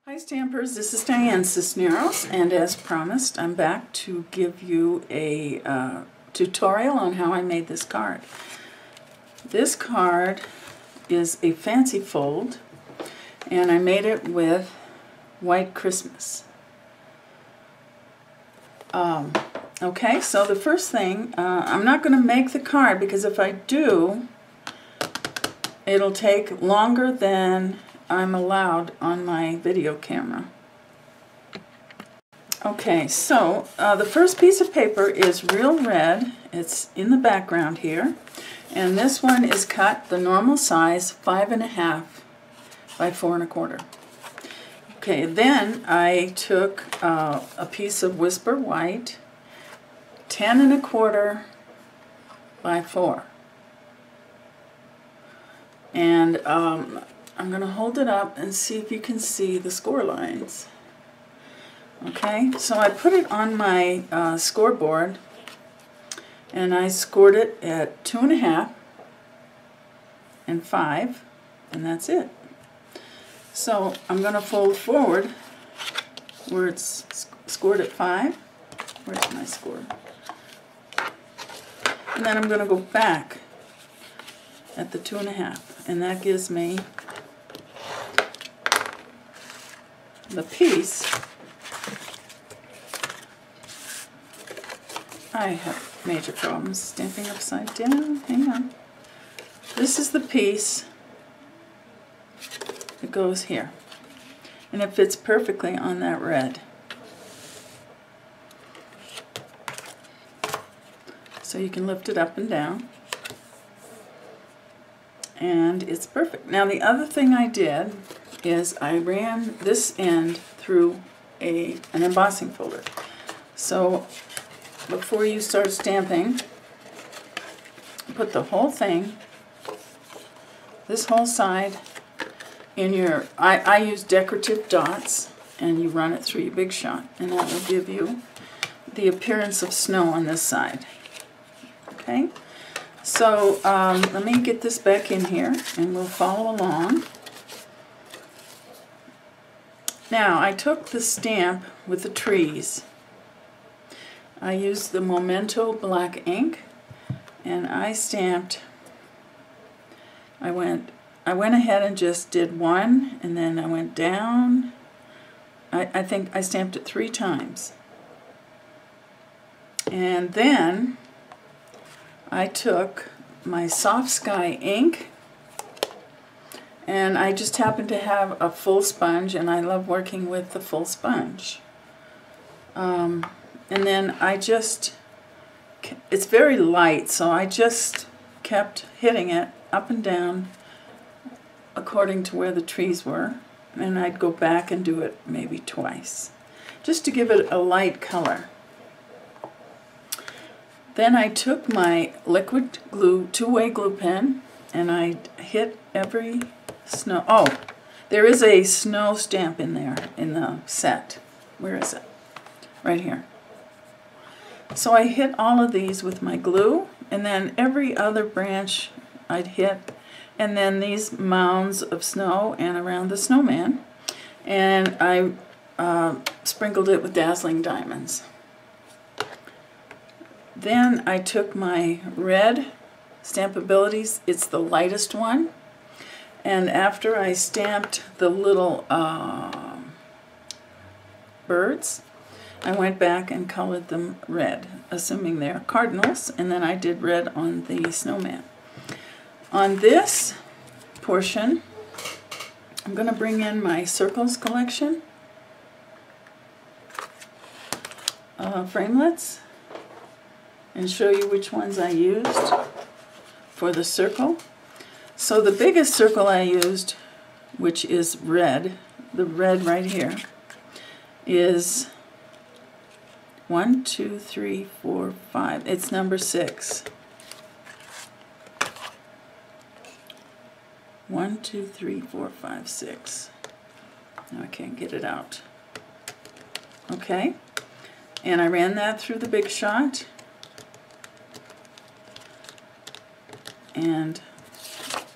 Hi Stampers, this is Diane Cisneros, and as promised, I'm back to give you a tutorial on how I made this card. This card is a fancy fold, and I made it with White Christmas. Okay, so the first thing, I'm not going to make the card because if I do, it'll take longer than I'm allowed on my video camera. Okay, so the first piece of paper is real red. It's in the background here. And this one is cut the normal size, 5.5 by 4 1/4. Okay, then I took a piece of Whisper White, 10 1/4 by 4. And I'm going to hold it up and see if you can see the score lines. Okay, so I put it on my scoreboard, and I scored it at 2.5 and 5, and that's it. So I'm going to fold forward where it's scored at 5. Where's my score? And then I'm going to go back at the 2.5, and that gives me the piece. I have major problems stamping upside down. Hang on. This is the piece that goes here, and it fits perfectly on that red. So you can lift it up and down, and it's perfect. Now the other thing I did is I ran this end through an embossing folder. So before you start stamping, put the whole thing, this whole side, in your, I use decorative dots, and you run it through your Big Shot, and that will give you the appearance of snow on this side. Okay, so let me get this back in here, and we'll follow along. Now, I took the stamp with the trees. I used the Memento black ink, and I stamped, I went ahead and just did one, and then I went down. I think I stamped it 3 times. And then I took my Soft Sky ink, and I just happened to have a full sponge, and I love working with the full sponge. And then I just, it's very light, so I just kept hitting it up and down according to where the trees were, and I'd go back and do it maybe twice, just to give it a light color. Then I took my liquid glue, 2-way glue pen, and I hit every snow. Oh, there is a snow stamp in there in the set. Where is it? Right here. So I hit all of these with my glue, and then every other branch I'd hit, and then these mounds of snow and around the snowman, and I sprinkled it with dazzling diamonds. Then I took my red Stampabilities, it's the lightest one, and after I stamped the little birds, I went back and colored them red, assuming they're cardinals, and then I did red on the snowman. On this portion, I'm going to bring in my circles collection, framelits, and show you which ones I used for the circle. So the biggest circle I used, which is red, the red right here, is 1, 2, 3, 4, 5. It's number 6. 1, 2, 3, 4, 5, 6. Now I can't get it out. Okay, and I ran that through the Big Shot, and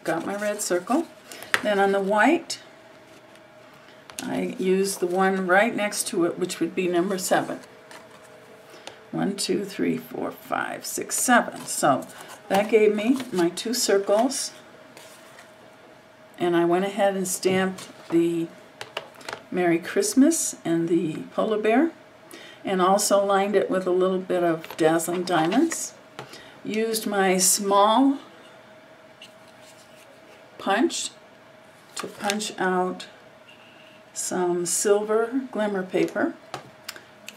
got my red circle. Then on the white, I used the one right next to it, which would be number 7. 1, 2, 3, 4, 5, 6, 7. So that gave me my 2 circles. And I went ahead and stamped the Merry Christmas and the polar bear, and also lined it with a little bit of dazzling diamonds. Used my small punch to punch out some silver glimmer paper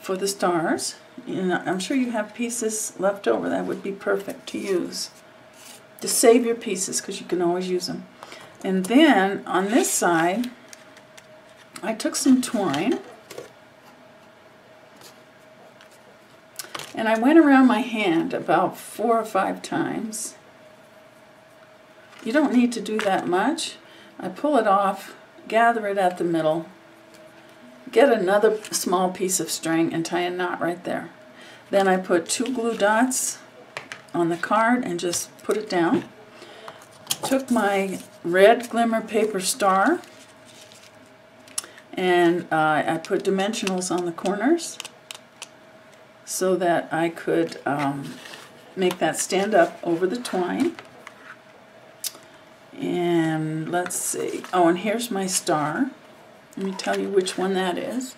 for the stars. And I'm sure you have pieces left over that would be perfect to use. To save your pieces, because you can always use them. And then on this side, I took some twine and I went around my hand about 4 or 5 times. You don't need to do that much. I pull it off, gather it at the middle, get another small piece of string and tie a knot right there. Then I put 2 glue dots on the card and just put it down. Took my red glimmer paper star and I put dimensionals on the corners so that I could make that stand up over the twine. And let's see. Oh, and here's my star. Let me tell you which one that is.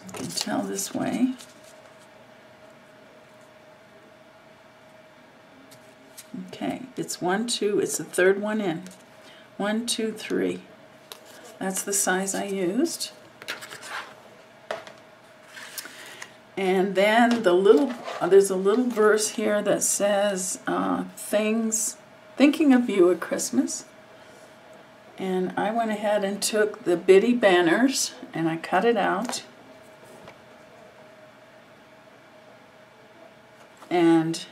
You can tell this way. Okay, it's 1, 2, it's the 3rd one in. 1, 2, 3. That's the size I used. And then the little, there's a little verse here that says, thinking of you at Christmas. And I went ahead and took the bitty banners and I cut it out. And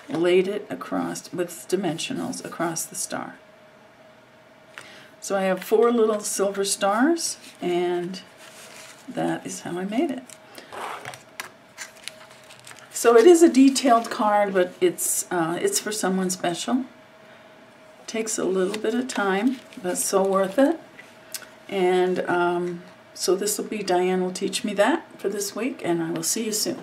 laid it across with dimensionals across the star. So I have 4 little silver stars, and that is how I made it. So it is a detailed card, but it's for someone special. Takes a little bit of time, but so worth it. And so this will be Diane will teach me that for this week, and I will see you soon.